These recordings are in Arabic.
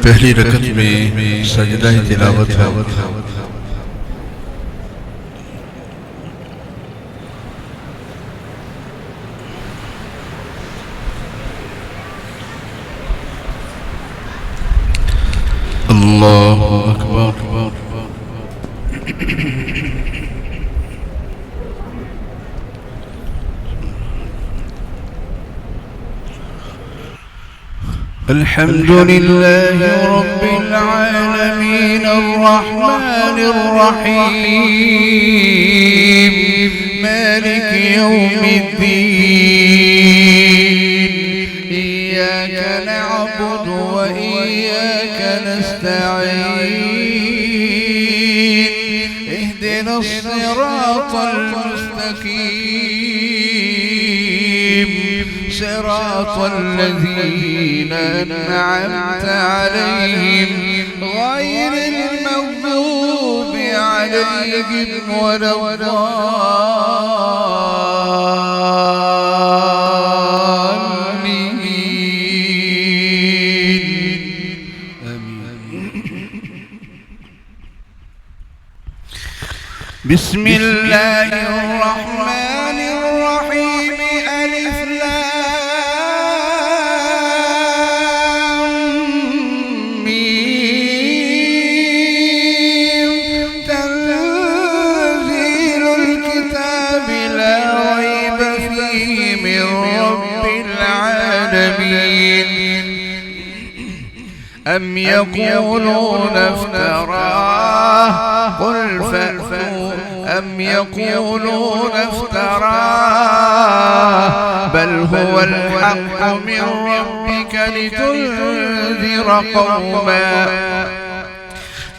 पहली रकत में सजदा तिलावत है। अल्लाहु अकबर। الحمد لله رب العالمين الرحمن الرحيم مالك يوم الدين إياك نعبد وإياك نستعين اهدنا الصراط المستقيم صراط الذين أنعمت عليهم غير المغضوب عليهم ولا الضالين آمين. بسم الله الرحمن الرحيم ألف أم يقولون افتراه قل فأتوا أم يقولون افتراه بل هو الحق من ربك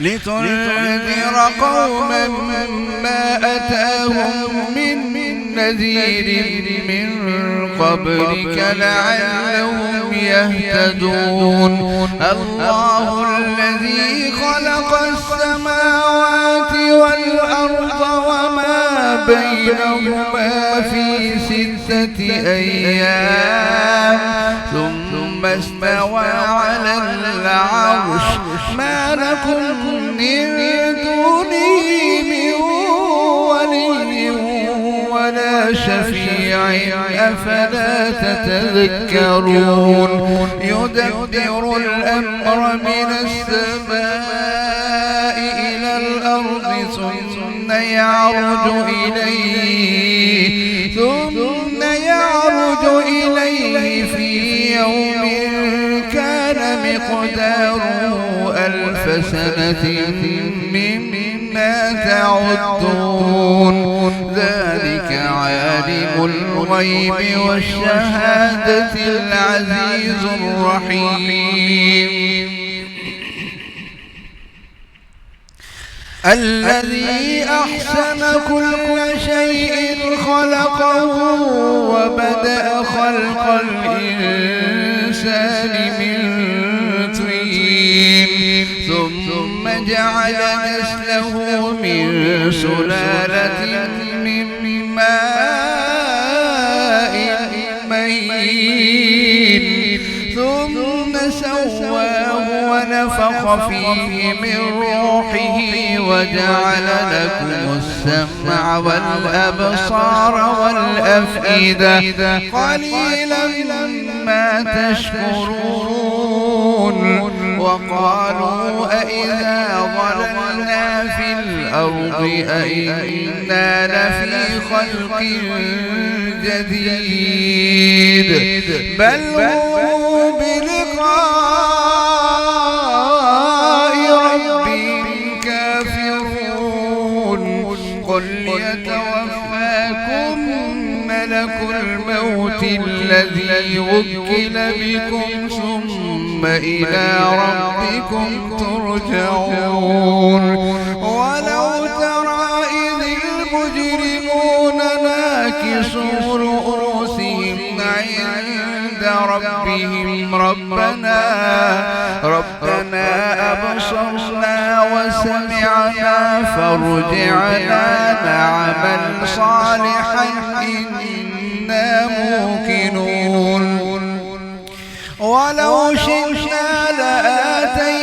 لتنذر قوما ما أتاهم من نذير من قبلك لعلهم يهتدون الله الذي خلق السماوات والأرض وما بينهما في 6 أيام ثم استوى على العرش ما لكم من دونه من ولي ولا شفيع أفلا تتذكرون يدبر الأمر من السماء إلى الأرض ثم يعرج إليه في يوم كان مقداره 1000 سنة مما تعدون ذلك عالم الغيب والشهادة العزيز الرحيم الذي أحسن كل شيء خلقه وبدأ خلق الإنسان من طين ثم جعل نسله من سلالة من ماء مهين ثم سواه ونفخ فيه من روحه وجعل لكم السمع والأبصار والأفئدة قليلا ما تشكرون وقالوا أئذا ضللنا في الأرض أئنا لفي خلق جديد بل هم بلقاء ربهم كافرون قل يتوفاكم ملك الموت الذي وكل بكم ثم إلى ربكم ترجعون ولو ترى إذ المجرمون ناكسوا رؤوسهم عند ربهم ربنا أبصرنا وسمعنا فارجعنا نعمل صالحا إنا موقنون ولو شئنا لآتينا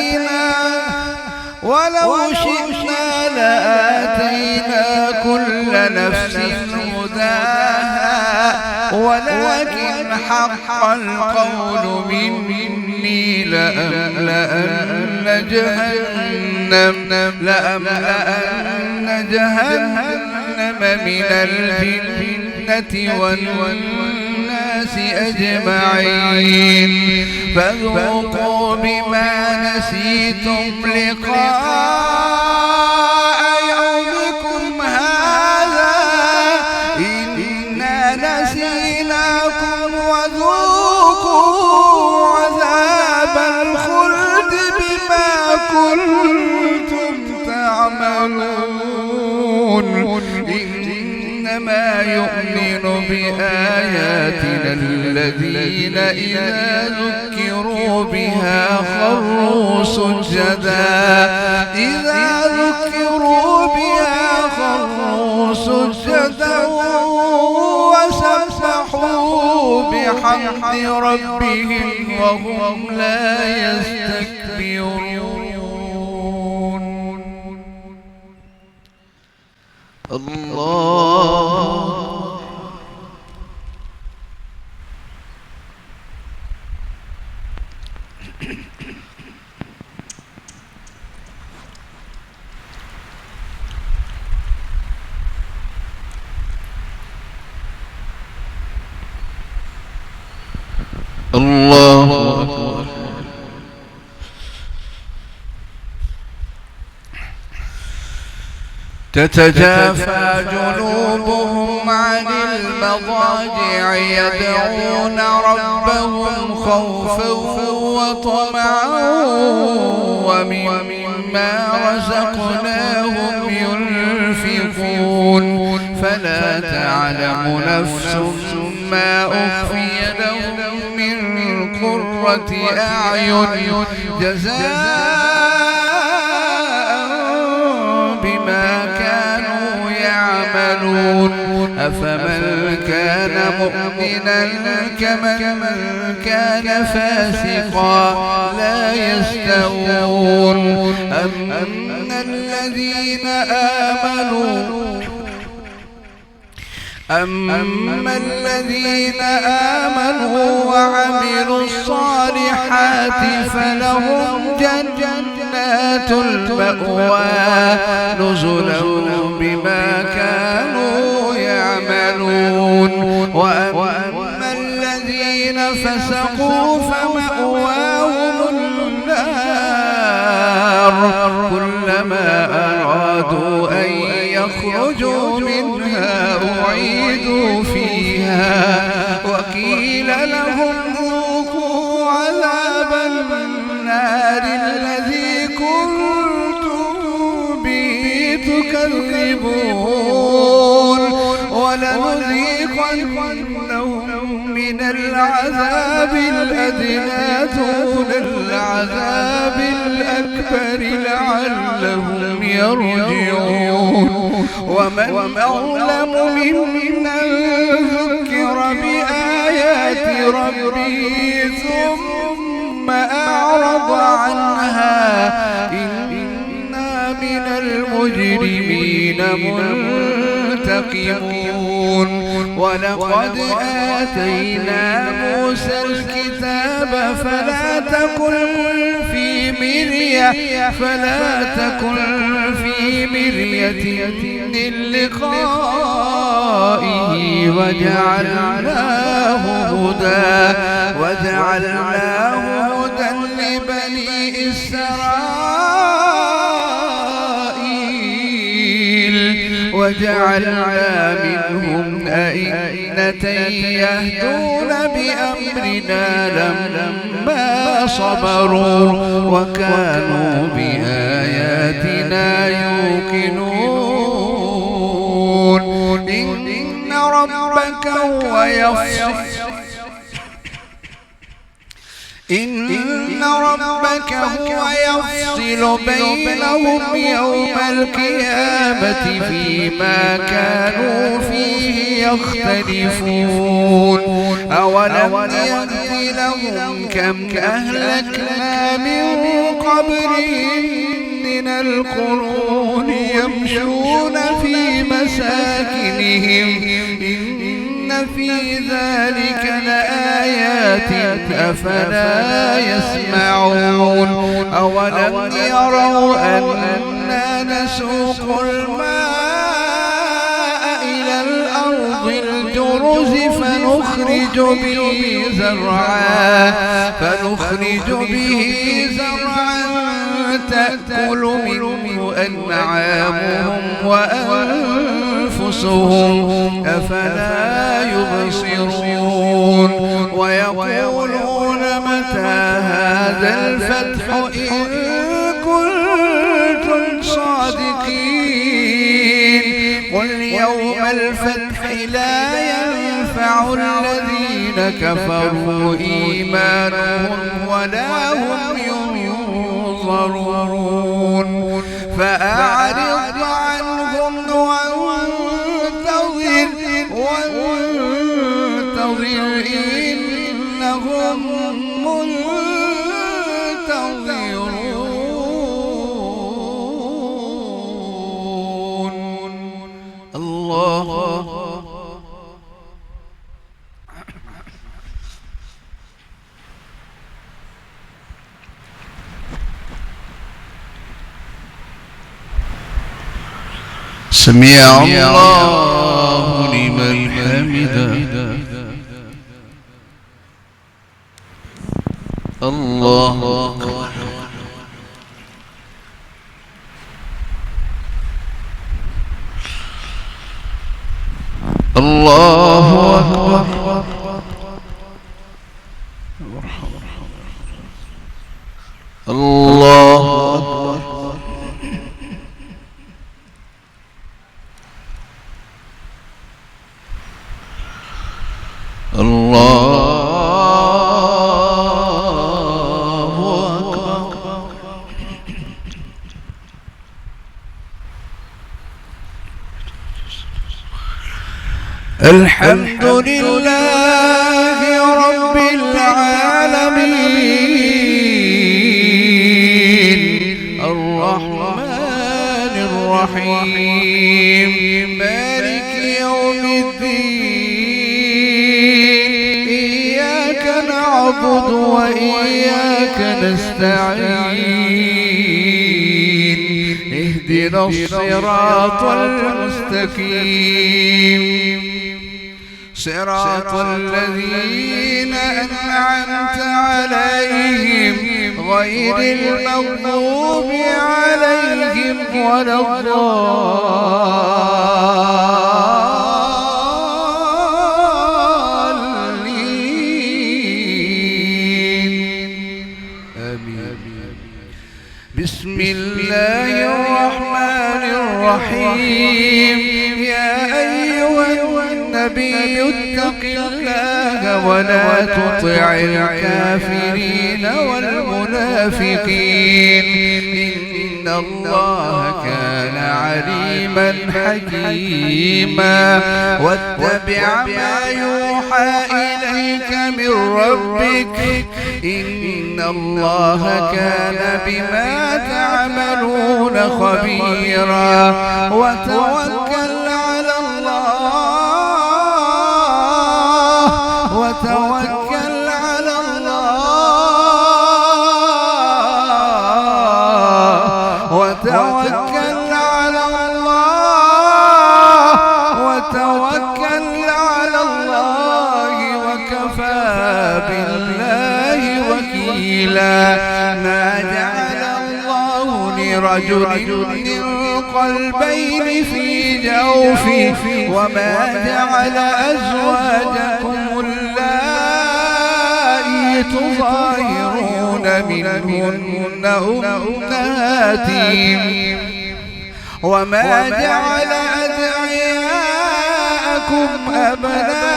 ولو شئنا لآتينا كل نفس هداها ولكن حق القول مني لأملأن جهنم من الجنة والناس أجمعين فذوقوا بما نسيتم لقاء يومكم هذا إنا نسيناكم وذوقوا عذاب الخلد بما كنتم تعملون إنما يؤمن بآياتنا الذين إذا ذكروا بها خروا سجدا وسبحوا بحمد ربهم وهم لا يستكبرون. الله الله أكبر. تتجافى جنوبهم عن المضاجع يدعون ربهم خوفا وطمعا ومما رزقناهم ينفقون فلا تعلم نفس ما أخفي لهم من قرة أعين جزاء بما كانوا يعملون أفمن كان مؤمنا كمن كان فاسقا لا يستوون أما الذين آمنوا وعملوا الصالحات فلهم جنات المأوى نزلا بما كانوا يعملون وأما الذين فسقوا فمأواهم النار كلما أرادوا أن يخرجوا منها أعيدوا فيها وقيل لهم ذوقوا عذاب النار الذي كنتم به تكذبون ولنذيقنهم من العذاب الأدنى دون العذاب الأكبر لعلهم يرجعون ومن أظلم ممن ذكر بآيات ربه ثم أعرض عنها إنا من المجرمين منتقمون ولقد آتينا موسى الكتاب فلا تكن في مرية من لقائه وجعلناه هدى لبني إسرائيل وجعلنا منهم أئمة يهدون بأمرنا لما صبروا وكانوا بآياتنا يوقنون إن ربك هو يفصل بينهم يوم القيامة فيما كانوا فيه يختلفون أولم يهد لهم كم أهلكنا من قبلهم من القرون يمشون في مساكنهم إن في ذلك لآيات أفلا يسمعون أولم يروا أنا نسوق الماء إلى الأرض الجرز فنخرج به زرعا تأكل منه أنعامهم وأنفسهم أفلا يبصرون ويقولون متى هذا الفتح إن كنتم صادقين قل يوم الفتح لا ينفع الذين كفروا إيمانهم ولا هم ينظرون فأعرض عنهم وانتظر إنهم منتظرون. الله سمع الله لمن حمده. الله أكبر. الله أكبر. الله أكبر. الحمد لله رب العالمين الرحمن الرحيم مالك يوم الدين إياك نعبد وإياك نستعين اهدنا الصراط المستقيم صراط الذين أنعمت عليهم غير المغضوب عليهم ولا الضالين آمين. بسم الله الرحمن الرحيم يا أيها النبي اتق الله ولا تطع الكافرين والمنافقين إن الله كان عليما حكيما واتبع ما يوحى إليك من ربك إن الله كان بما تعملون خبيرا وتوكل على الله وتوكل على الله وتوكل على الله وتوكل على الله وكفى بالله وكيلا. ما جعل الله لرجل من قلبين في جوفه وما جعل أزواجكم اللائي تظاهرون منهن أمهاتهم وما جعل أدعياءكم أبناءكم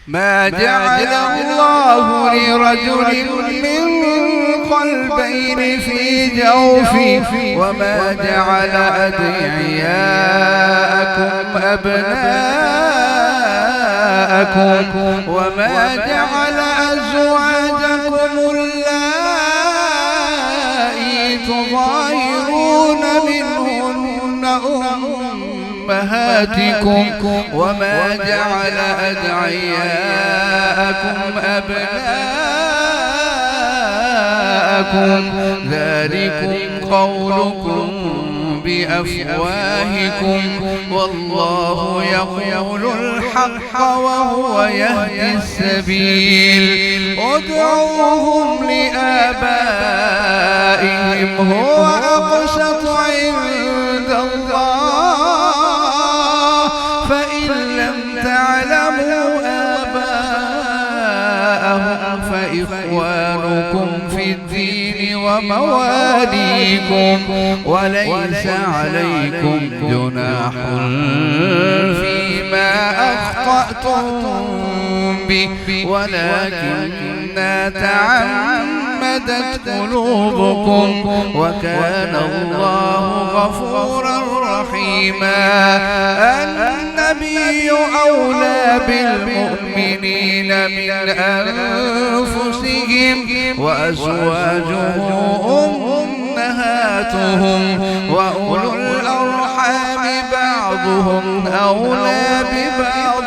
ما جعل الله لرجل من قلبين في جوفه وما جعل أدعياءكم أبناءكم أدعياءكم وما جعل أزواجكم اللائي تظاهرون منهن أمهاتكم وما جعل أدعياءكم أبناءكم ذلكم قولكم بأفواهكم والله يقول الحق وهو يهدي السبيل ادعوهم لآبائهم هو أقسط عند الله فإن لم تعلموا آباءهم فإخوانكم في الدين ومواليكم وليس عليكم جناح فيما أخطأتم به ولكن تعمدت قلوبكم وكان الله غفورا رحيما النبي أولى بالمؤمنين من أنفسهم وأزواجه أمهاتهم وأولو الأرحام بعضهم أولى ببعض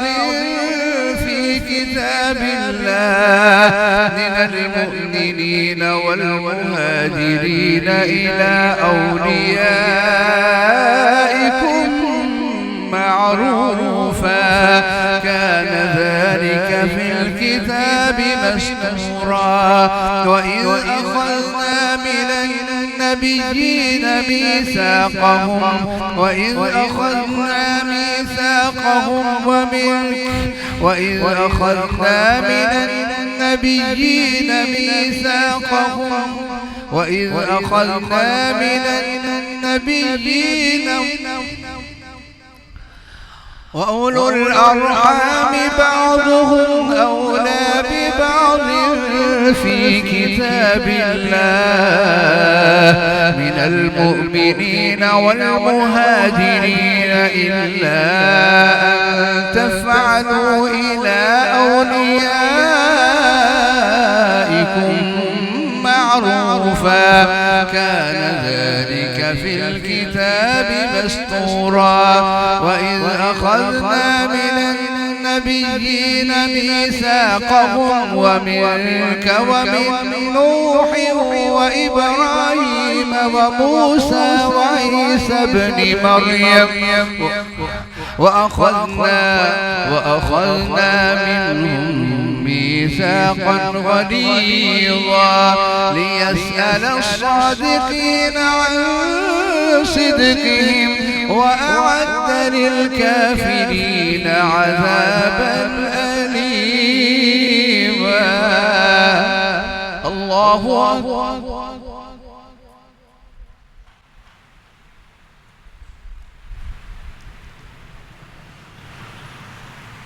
في كتاب الله من المؤمنين والمهاجرين إلى أوليائكم معروفا كان ذلك في الكتاب مسطورا وإذ أخذنا من النبيين ميثاقهم وإذ أخذنا ميثاقهم وإذ أخذنا من النبيين ميثاقهم وإذ أخذنا من النبيين وأولو الأرحام بعضهم أولى ببعض في كتاب الله من المؤمنين والمهاجرين إلا أن تفعلوا إلى أوليائكم معروفا كان ذلك في الكتاب مسطورا وإذ أخذنا من النبيين ميثاقهم ومنك ومن نوح وإبراهيم وموسى وعيسى ابن مريم وأخذنا منهم ميثاقا غليظا ليسأل الصادقين عن صدقهم وأعد للكافرين عذابا أليما الله أكبر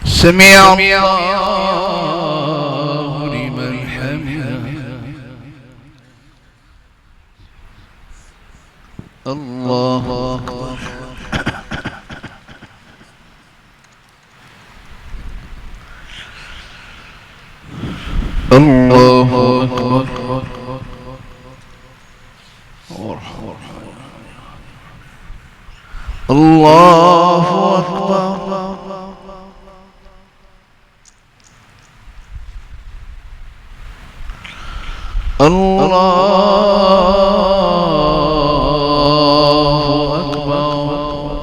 سمع الله لمن حمده الله أكبر الله أكبر الله أكبر الله أكبر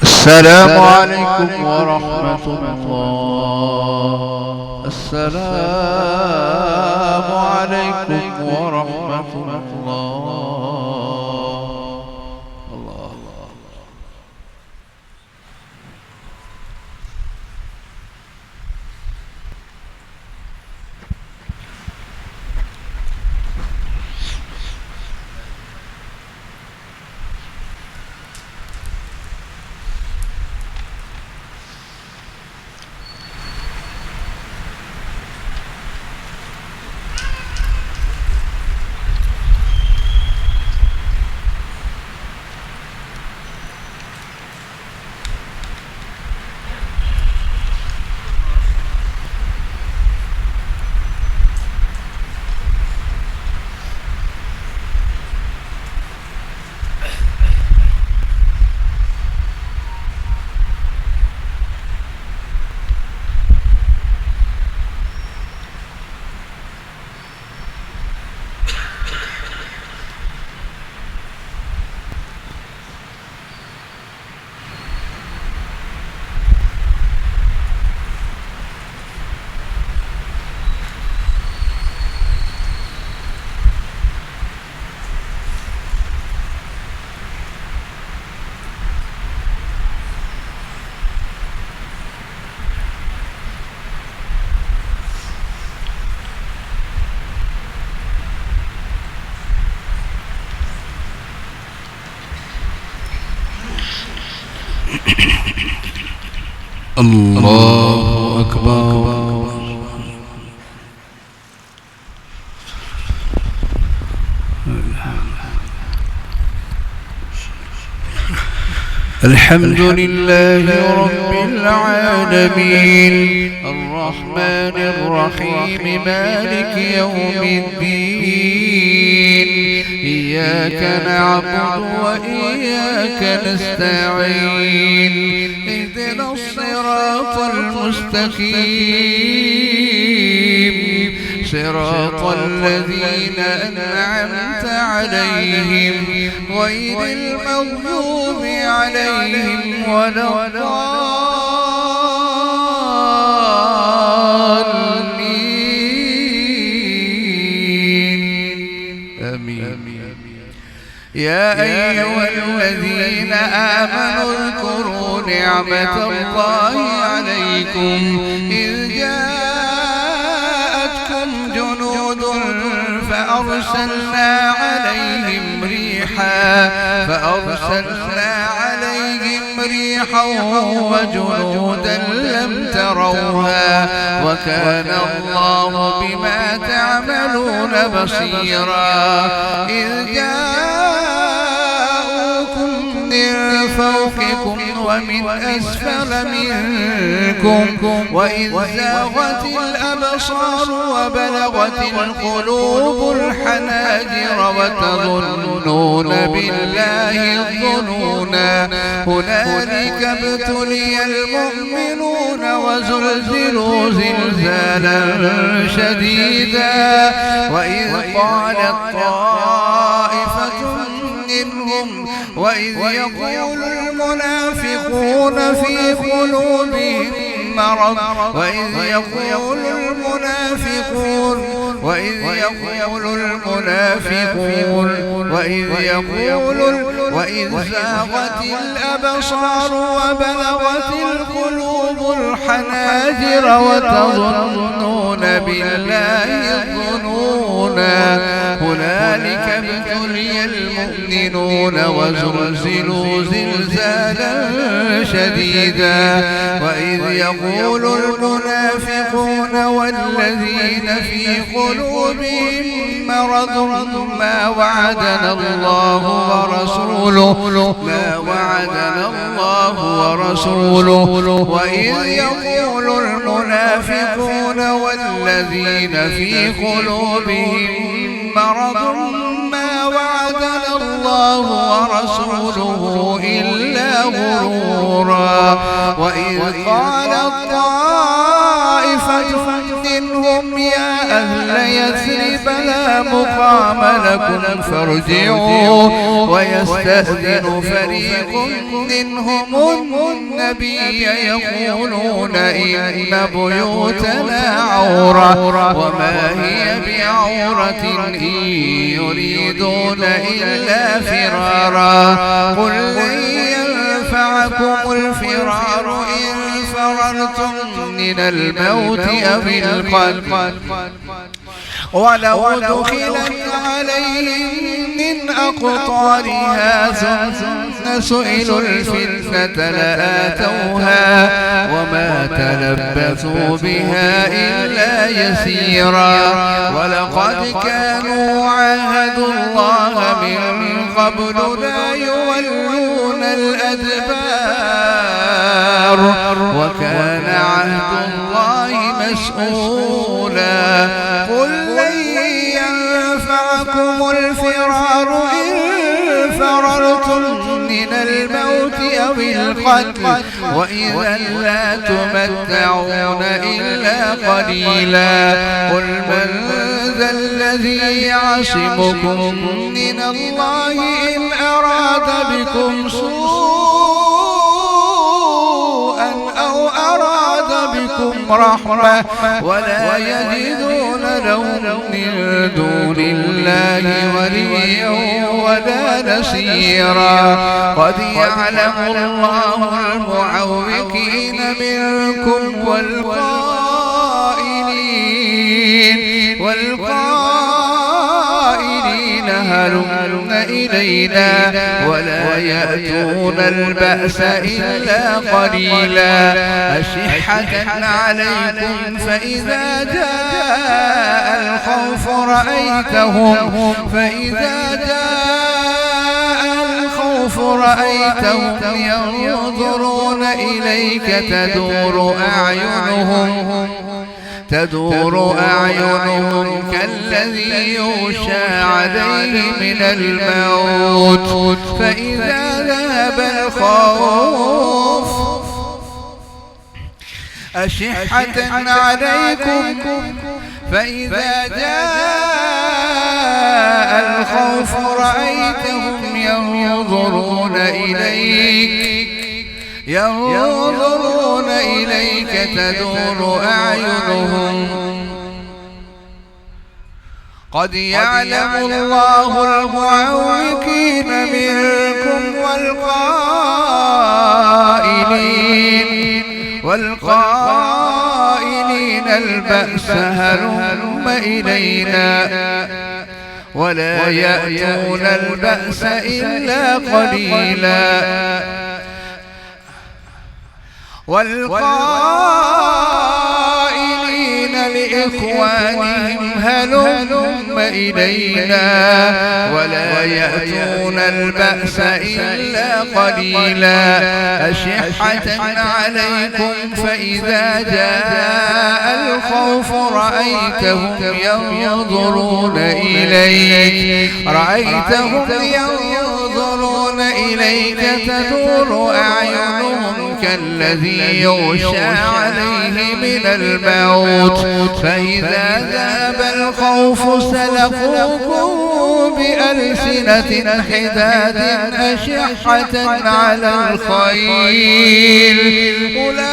السلام عليكم ورحمة الله. السلام عليكم ورحمة الله. الله أكبر. الحمد لله رب العالمين الرحمن الرحيم مالك يوم الدين إياك نعبد وإياك نستعين اهدنا الصراط المستقيم صراط الذين أنعمت عليهم غير المغضوب عليهم ولا الضالين آمين. يا أيها الذين آمنوا اذكروا نعمة الله عليكم إذ جاءتكم جنود فأرسلنا عليهم ريحا وجنودا لم تروها وكان الله بما تعملون بصيرا. إذ جاءوكم من فوقكم ومن أسفل منكم وإذ زاغت الأبصار وبلغت القلوب الحناجر وتظنون بالله الظنونا. هنالك ابتلي المؤمنون وزلزلوا زلزالا شديدا. وإذ قالت طائفة منهم وإذ يقول المنافقون في قلوبهم مرض وإذ يقول المنافقون وإذ زاغت الأبصار وبلغت القلوب الحناجر وتظنون بالله الظنونا. هنالك ابتلي المؤمنون وزلزلوا زلزالا شديدا. وإذ يقول المنافقون والذين في قلوبهم مرض ما وعدنا الله ورسوله. وإذ يقول المنافقون والذين في قلوبهم مرض ما وعدنا الله ورسوله إلا غرورا. وإذ قالت طائفة منهم يا أهل يثرب فلا مقام لكم فارجعوا ويستأذن فريق منهم النبي يقولون إن بيوتنا عورة وما هي بعورة إن يريدون إلا فرارا قل لن ينفعكم الفرار إن فررتم من الموت أو القتل ولو دخلت عليهم من أقطارها ثم سئلوا الفتنة لآتوها وما تلبثوا بها إلا يسيرا ولقد كانوا عاهدوا الله من قبل لا يولون الأدبار وكان عهد الله مسؤولا قل لن ينفعكم الفرار إن فررتم من الموت أو القتل وإذا لا تمتعون إلا قليلا قل من ذا الذي يعصمكم من الله إن أراد بكم سوءا أو أراد بكم رحمة ولا يجدون لهم من دون الله وليا ولا نصيرا قد يعلم الله المعوقين منكم والقائلين هلم إلينا ولا يأتون البأس إلا قليلا أشحة عليكم فإذا جاء الخوف رأيتهم ينظرون إليك تدور أعينهم كالذي يغشى عليه من الموت فإذا ذهب الخوف أشحة عليكم فإذا جاء الخوف رأيتهم ينظرون إليك تدور أعينهم قد يعلم الله المعوقين منكم والقائلين البأس هلم إلينا ولا يأتون البأس إلا قليلا والقائلين لإخوانهم هلم إلينا ولا يأتون البأس إلا قليلا أشحة عليكم فإذا جاء الخوف رأيتهم ينظرون إليك تدور أعينهم كالذي يغشى عليه من الموت فإذا ذهب الخوف سلقوكم بألسنة حداد أشحة على الخير أولئك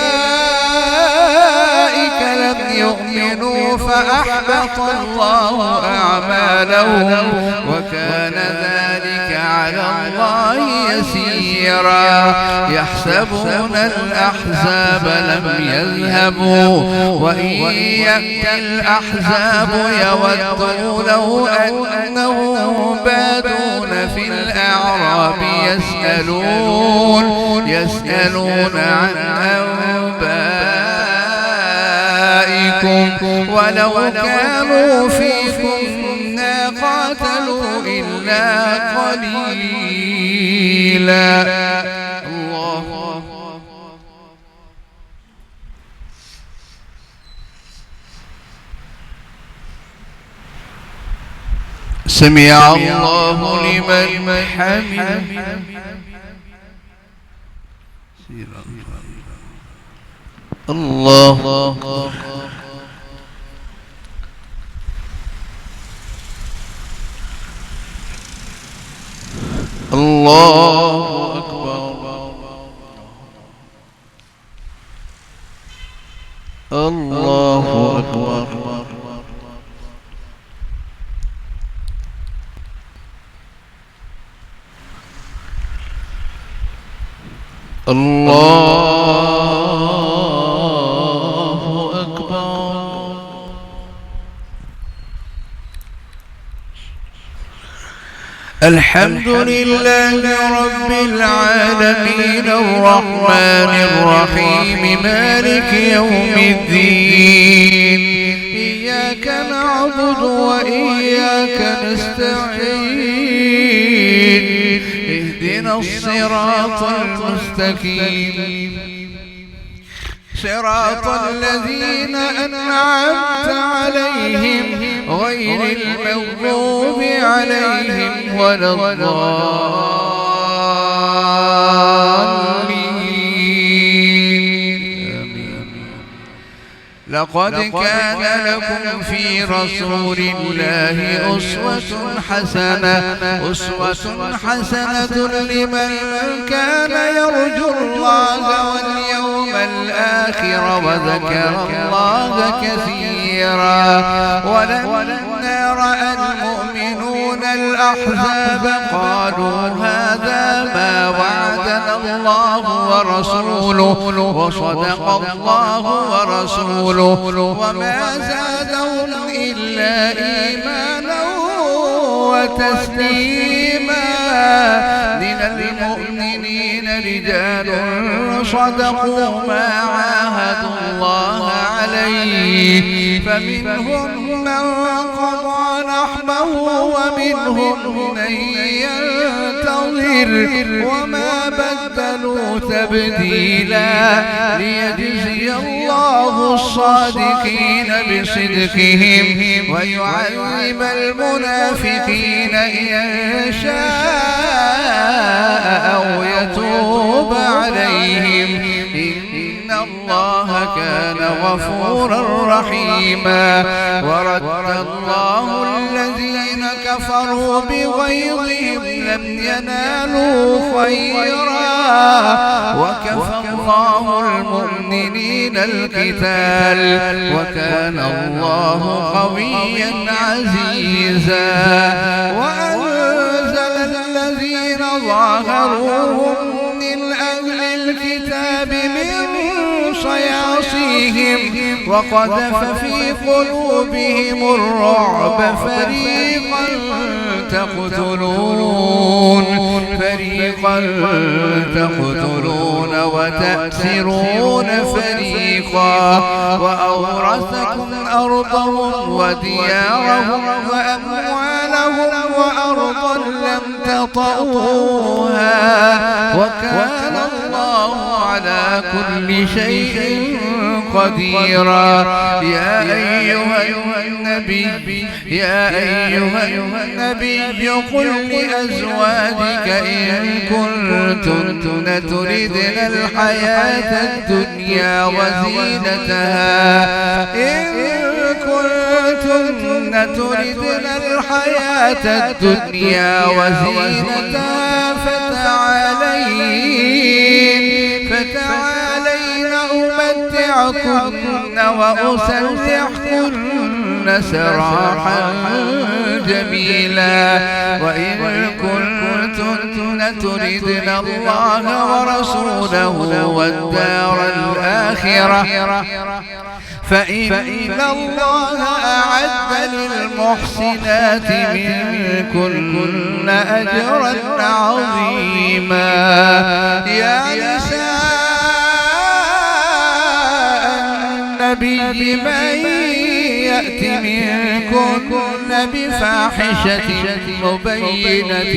لم يؤمنوا فأحبط الله أعمالهم وكان ذلك على الله يسيرا يحسبون الأحزاب لم يذهبوا وإن يأتي الأحزاب يودوا لو أنهم بادون في الأعراب يسألون عن أنبائكم ولو كانوا فيكم ما قاتلوا إلا قليلا الله سمع الله لمن حمده الله الله أكبر الله أكبر الله أكبر. الحمد لله رب العالمين الرحمن الرحيم مالك يوم الدين إياك نعبد وإياك نستعين اهدنا الصراط المستقيم صراط الذين أنعمت عليهم غير المغضوب عليهم ولا الضالين. لقد كان لكم في رسول الله أسوة حسنة لمن كان يرجو الله واليوم الآخر وذكر الله كثيرا. ولما رأى المؤمنون الأحزاب قالوا هذا ما وعدنا الله ورسوله وصدق الله ورسوله وما زادهم إلا إيمانا وتسليما. من المؤمنين رجال صدقوا ما عاهدوا الله عليه فمنهم من قضى نحبه ومنهم من ينتظر وما بدلوا تبديلا ليجزي الله الصادقين بصدقهم ويعذب المنافقين إن شاء أو يتوب عليهم إن الله كان غفورا رحيما. ورد الله الذين كفروا بغيظهم لم ينالوا خيرا وكفى الله المؤمنين القتال وكان الله قويا عزيزا. وأنزل الذين ظاهروهم من أهل الكتاب من صياصيهم وقذف في قلوبهم الرعب فريقا تقتلون وتأسرون فريقا وأورثكم أرضهم وديارهم وأموالهم وأرضا لم تطئوها وكان الله على كل شيء قديرا. يا أيها النبي قل لأزواجك إن كنتن تردن الحياة الدنيا وزينتها فتعالين أمتعكن وأسرحكن سراحا جميلا. وإن كنتن تردن الله ورسوله والدار الآخرة فإن الله أعد للمحسنات منكن أجرا عظيما. يا نساء النبي من يأت منكن بفاحشة مبينة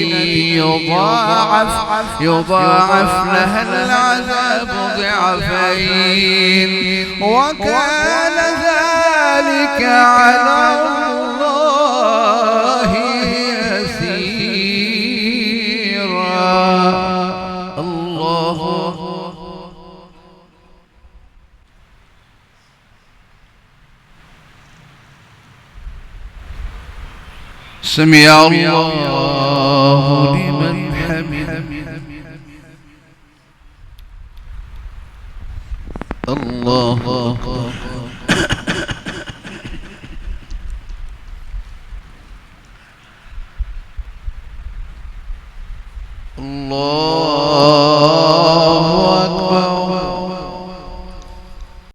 يضاعف لها العذاب ضعفين وكان ذلك على الله يسيرا. الله سمع الله لمن حمده. الله